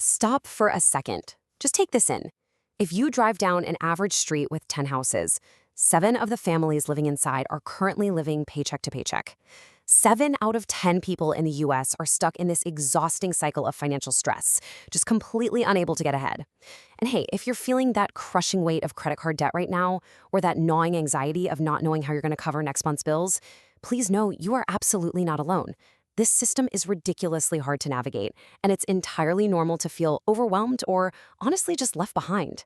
Stop for a second. Just take this in. If you drive down an average street with 10 houses, 7 of the families living inside are currently living paycheck to paycheck. 7 out of 10 people in the US are stuck in this exhausting cycle of financial stress, just completely unable to get ahead. And hey, if you're feeling that crushing weight of credit card debt right now, or that gnawing anxiety of not knowing how you're going to cover next month's bills, please know you are absolutely not alone. This system is ridiculously hard to navigate, and it's entirely normal to feel overwhelmed or honestly just left behind.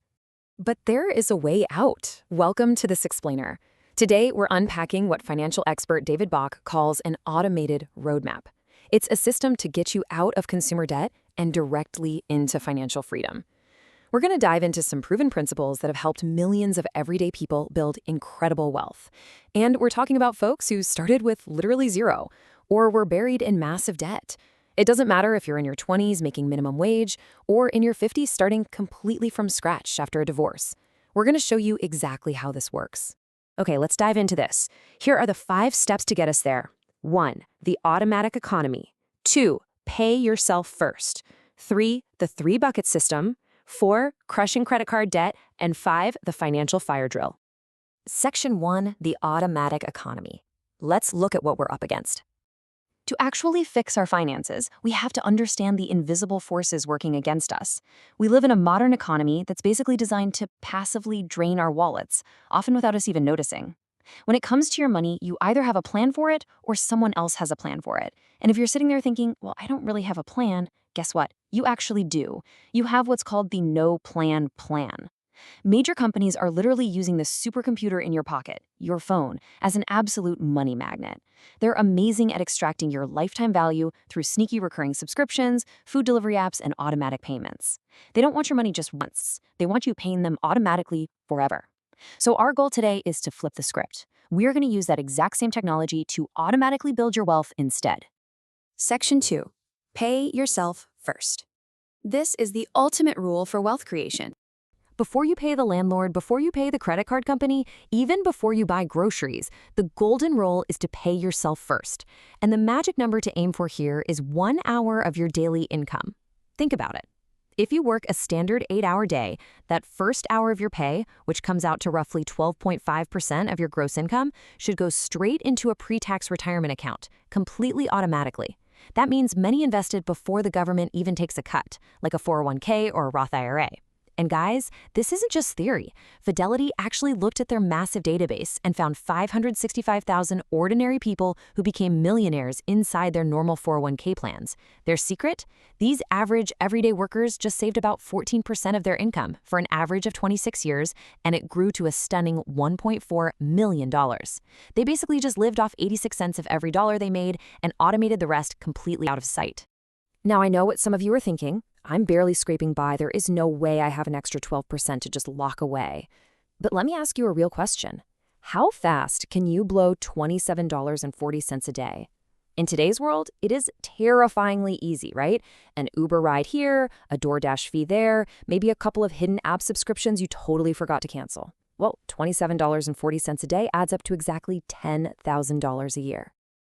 But there is a way out. Welcome to This Explainer. Today, we're unpacking what financial expert David Bach calls an automated roadmap. It's a system to get you out of consumer debt and directly into financial freedom. We're going to dive into some proven principles that have helped millions of everyday people build incredible wealth. And we're talking about folks who started with literally zero, or were buried in massive debt. It doesn't matter if you're in your 20s making minimum wage, or in your 50s starting completely from scratch after a divorce. We're going to show you exactly how this works. Okay, let's dive into this. Here are the 5 steps to get us there. 1. The automatic economy. 2. Pay yourself first. 3. The 3-bucket system. 4. Crushing credit card debt. And 5. The financial fire drill. Section 1. The automatic economy. Let's look at what we're up against. To actually fix our finances, we have to understand the invisible forces working against us. We live in a modern economy that's basically designed to passively drain our wallets, often without us even noticing. When it comes to your money, you either have a plan for it or someone else has a plan for it. And if you're sitting there thinking, well, I don't really have a plan, guess what? You actually do. You have what's called the no plan plan. Major companies are literally using the supercomputer in your pocket, your phone, as an absolute money magnet. They're amazing at extracting your lifetime value through sneaky recurring subscriptions, food delivery apps, and automatic payments. They don't want your money just once. They want you paying them automatically forever. So our goal today is to flip the script. We're going to use that exact same technology to automatically build your wealth instead. Section 2. Pay yourself first. This is the ultimate rule for wealth creation. Before you pay the landlord, before you pay the credit card company, even before you buy groceries, the golden rule is to pay yourself first. And the magic number to aim for here is 1 hour of your daily income. Think about it. If you work a standard 8-hour day, that first hour of your pay, which comes out to roughly 12.5% of your gross income, should go straight into a pre-tax retirement account, completely automatically. That means money invested before the government even takes a cut, like a 401k or a Roth IRA. And guys, this isn't just theory. Fidelity actually looked at their massive database and found 565,000 ordinary people who became millionaires inside their normal 401k plans. Their secret? These average everyday workers just saved about 14% of their income for an average of 26 years, and it grew to a stunning $1.4 million. They basically just lived off 86 cents of every dollar they made and automated the rest completely out of sight. Now, I know what some of you are thinking. I'm barely scraping by. There is no way I have an extra 12% to just lock away. But let me ask you a real question. How fast can you blow $27.40 a day? In today's world, it is terrifyingly easy, right? An Uber ride here, a DoorDash fee there, maybe a couple of hidden app subscriptions you totally forgot to cancel. Well, $27.40 a day adds up to exactly $10,000 a year.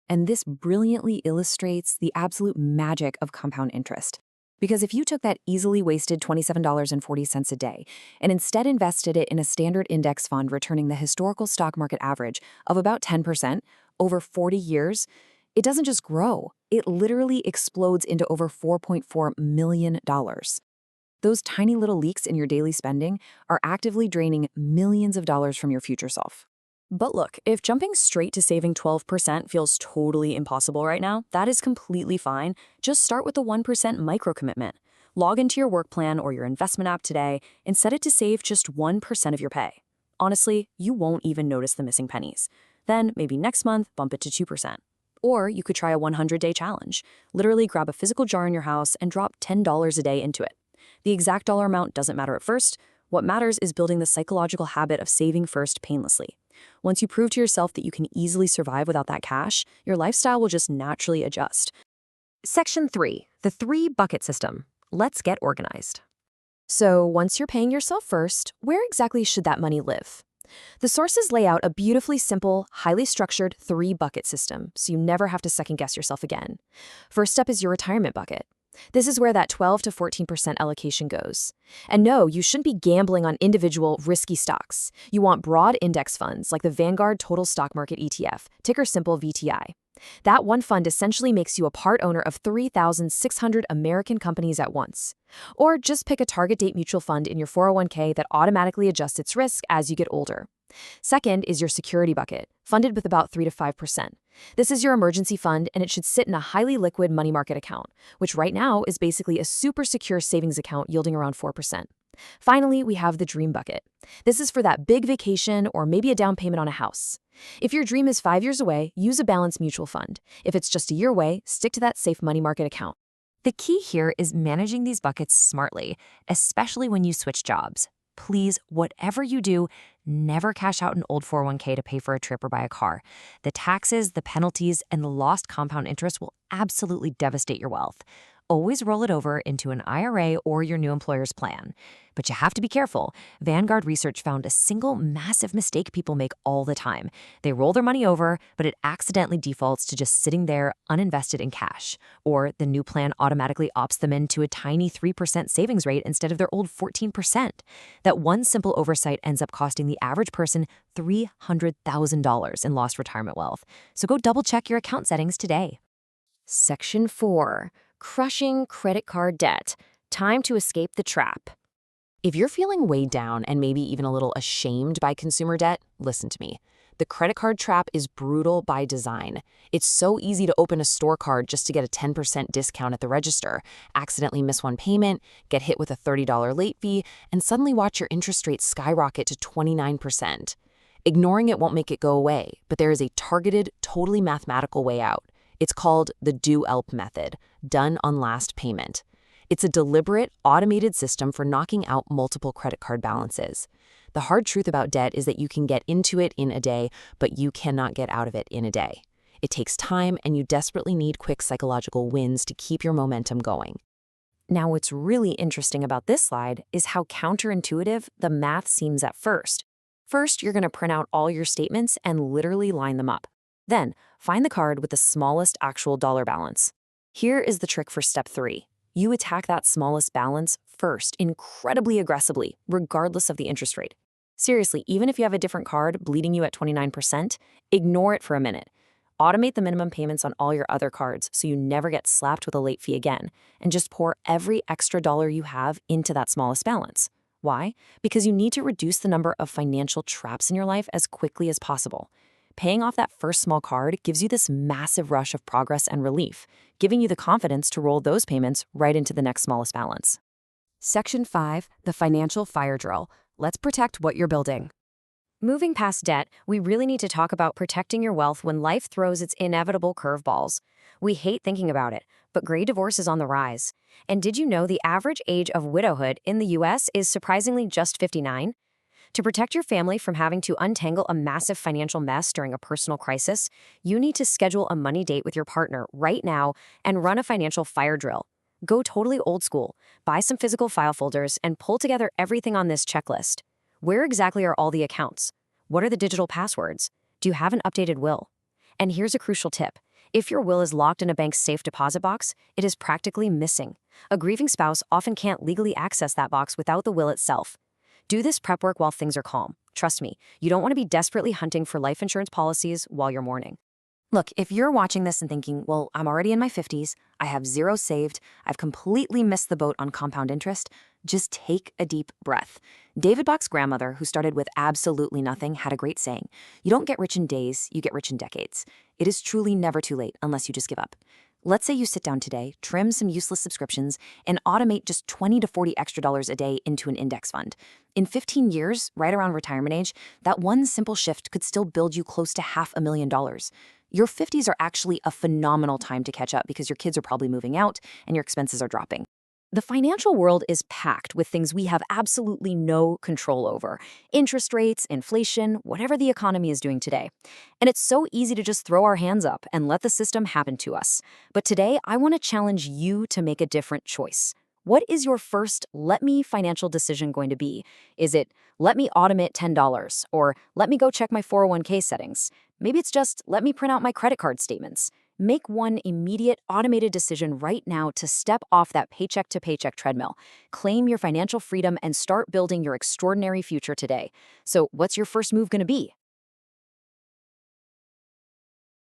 And this brilliantly illustrates the absolute magic of compound interest. Because if you took that easily wasted $27.40 a day and instead invested it in a standard index fund returning the historical stock market average of about 10% over 40 years, it doesn't just grow. It literally explodes into over $4.4 million. Those tiny little leaks in your daily spending are actively draining millions of dollars from your future self. But look, if jumping straight to saving 12% feels totally impossible right now, that is completely fine. Just start with the 1% micro commitment. Log into your work plan or your investment app today and set it to save just 1% of your pay. Honestly, you won't even notice the missing pennies. Then maybe next month, bump it to 2%. Or you could try a 100-day challenge. Literally grab a physical jar in your house and drop $10 a day into it. The exact dollar amount doesn't matter at first. What matters is building the psychological habit of saving first painlessly. Once you prove to yourself that you can easily survive without that cash, your lifestyle will just naturally adjust. Section 3, the 3-bucket system. Let's get organized. So once you're paying yourself first, where exactly should that money live? The sources lay out a beautifully simple, highly structured 3-bucket system, so you never have to second-guess yourself again. First up is your retirement bucket. This is where that 12 to 14% allocation goes. And no, you shouldn't be gambling on individual risky stocks. You want broad index funds like the Vanguard Total Stock Market ETF, ticker symbol VTI. That one fund essentially makes you a part owner of 3,600 American companies at once. Or just pick a target date mutual fund in your 401k that automatically adjusts its risk as you get older. Second is your security bucket, funded with about 3 to 5%. This is your emergency fund, and it should sit in a highly liquid money market account, which right now is basically a super secure savings account yielding around 4%. Finally, we have the dream bucket. This is for that big vacation or maybe a down payment on a house. If your dream is 5 years away, use a balanced mutual fund. If it's just a year away, stick to that safe money market account. The key here is managing these buckets smartly, especially when you switch jobs. Please, whatever you do, never cash out an old 401k to pay for a trip or buy a car. The taxes, the penalties, and the lost compound interest will absolutely devastate your wealth. Always roll it over into an IRA or your new employer's plan. But you have to be careful. Vanguard research found a single massive mistake people make all the time. They roll their money over, but it accidentally defaults to just sitting there uninvested in cash. Or the new plan automatically opts them into a tiny 3% savings rate instead of their old 14%. That one simple oversight ends up costing the average person $300,000 in lost retirement wealth. So go double check your account settings today. Section 4. Crushing credit card debt. Time to escape the trap. If you're feeling weighed down and maybe even a little ashamed by consumer debt, listen to me. The credit card trap is brutal by design. It's so easy to open a store card just to get a 10% discount at the register, accidentally miss one payment, get hit with a $30 late fee, and suddenly watch your interest rate skyrocket to 29%. Ignoring it won't make it go away, but there is a targeted, totally mathematical way out. It's called the do-elp method, done on last payment. It's a deliberate, automated system for knocking out multiple credit card balances. The hard truth about debt is that you can get into it in a day, but you cannot get out of it in a day. It takes time, and you desperately need quick psychological wins to keep your momentum going. Now, what's really interesting about this slide is how counterintuitive the math seems at first. First, you're going to print out all your statements and literally line them up. Then, find the card with the smallest actual dollar balance. Here is the trick for step 3. You attack that smallest balance first, incredibly aggressively, regardless of the interest rate. Seriously, even if you have a different card bleeding you at 29%, ignore it for a minute. Automate the minimum payments on all your other cards so you never get slapped with a late fee again, and just pour every extra dollar you have into that smallest balance. Why? Because you need to reduce the number of financial traps in your life as quickly as possible. Paying off that first small card gives you this massive rush of progress and relief, giving you the confidence to roll those payments right into the next smallest balance. Section 5, the financial fire drill. Let's protect what you're building. Moving past debt, we really need to talk about protecting your wealth when life throws its inevitable curveballs. We hate thinking about it, but gray divorce is on the rise. And did you know the average age of widowhood in the US is surprisingly just 59? To protect your family from having to untangle a massive financial mess during a personal crisis, you need to schedule a money date with your partner right now and run a financial fire drill. Go totally old school, buy some physical file folders, and pull together everything on this checklist. Where exactly are all the accounts? What are the digital passwords? Do you have an updated will? And here's a crucial tip. If your will is locked in a bank's safe deposit box, it is practically missing. A grieving spouse often can't legally access that box without the will itself. Do this prep work while things are calm. Trust me, you don't want to be desperately hunting for life insurance policies while you're mourning. Look, if you're watching this and thinking, well, I'm already in my 50s, I have zero saved, I've completely missed the boat on compound interest, just take a deep breath. David Bach's grandmother, who started with absolutely nothing, had a great saying. You don't get rich in days, you get rich in decades. It is truly never too late unless you just give up. Let's say you sit down today, trim some useless subscriptions, and automate just $20 to $40 extra a day into an index fund. In 15 years, right around retirement age, that one simple shift could still build you close to $500,000. Your 50s are actually a phenomenal time to catch up because your kids are probably moving out and your expenses are dropping. The financial world is packed with things we have absolutely no control over. Interest rates, inflation, whatever the economy is doing today. And it's so easy to just throw our hands up and let the system happen to us. But today, I want to challenge you to make a different choice. What is your first let me financial decision going to be? Is it let me automate $10 or let me go check my 401k settings? Maybe it's just let me print out my credit card statements. Make one immediate, automated decision right now to step off that paycheck to paycheck treadmill. Claim your financial freedom and start building your extraordinary future today. So, what's your first move going to be?